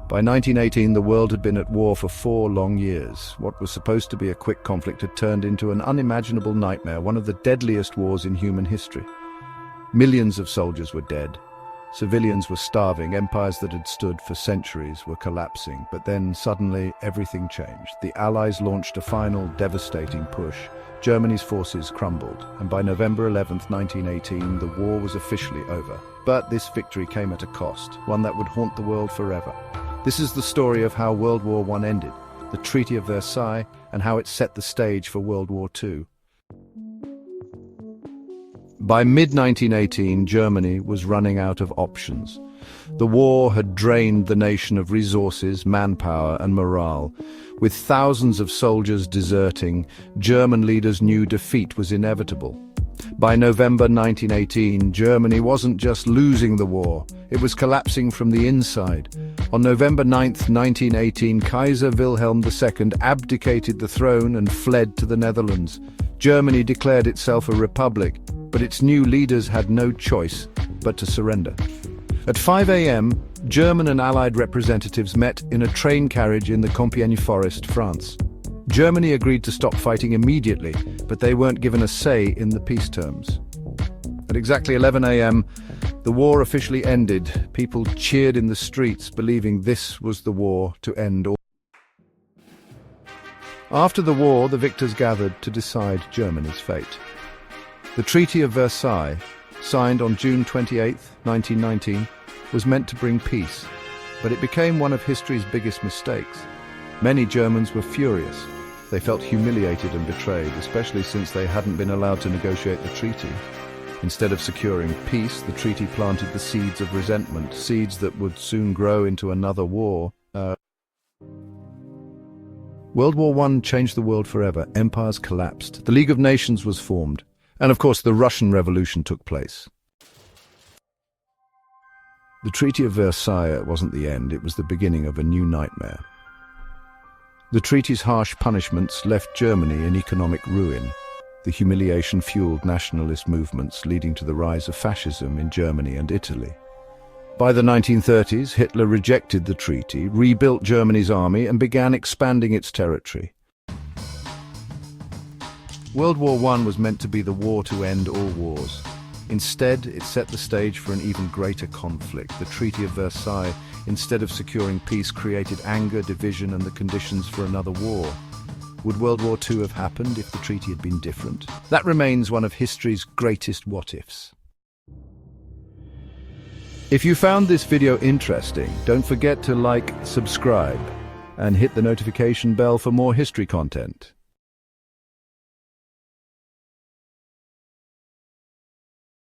By 1918, the world had been at war for 4 long years. What was supposed to be a quick conflict had turned into an unimaginable nightmare, one of the deadliest wars in human history. Millions of soldiers were dead. Civilians were starving. Empires that had stood for centuries were collapsing. But then, suddenly, everything changed. The Allies launched a final, devastating push. Germany's forces crumbled, and by November 11, 1918, the war was officially over. But this victory came at a cost, one that would haunt the world forever. This is the story of how World War I ended, the Treaty of Versailles, and how it set the stage for World War II. By mid-1918, Germany was running out of options. The war had drained the nation of resources, manpower, and morale. With thousands of soldiers deserting, German leaders knew defeat was inevitable. By November 1918, Germany wasn't just losing the war, it was collapsing from the inside. On November 9, 1918, Kaiser Wilhelm II abdicated the throne and fled to the Netherlands. Germany declared itself a republic, but its new leaders had no choice but to surrender. At 5 a.m., German and Allied representatives met in a train carriage in the Compiègne forest, France. Germany agreed to stop fighting immediately, but they weren't given a say in the peace terms. At exactly 11 a.m., the war officially ended. People cheered in the streets, believing this was the war to end all. After the war, the victors gathered to decide Germany's fate. The Treaty of Versailles, signed on June 28, 1919, was meant to bring peace, but it became one of history's biggest mistakes. Many Germans were furious. They felt humiliated and betrayed, especially since they hadn't been allowed to negotiate the treaty. Instead of securing peace, the treaty planted the seeds of resentment, seeds that would soon grow into another war. World War I changed the world forever. Empires collapsed. The League of Nations was formed. And of course, the Russian Revolution took place. The Treaty of Versailles wasn't the end, it was the beginning of a new nightmare. The treaty's harsh punishments left Germany in economic ruin. The humiliation fueled nationalist movements, leading to the rise of fascism in Germany and Italy. By the 1930s, Hitler rejected the treaty, rebuilt Germany's army, and began expanding its territory. World War I was meant to be the war to end all wars. Instead, it set the stage for an even greater conflict. The Treaty of Versailles, instead of securing peace, created anger, division, and the conditions for another war. Would World War II have happened if the treaty had been different? That remains one of history's greatest what-ifs. If you found this video interesting, don't forget to like, subscribe, and hit the notification bell for more history content.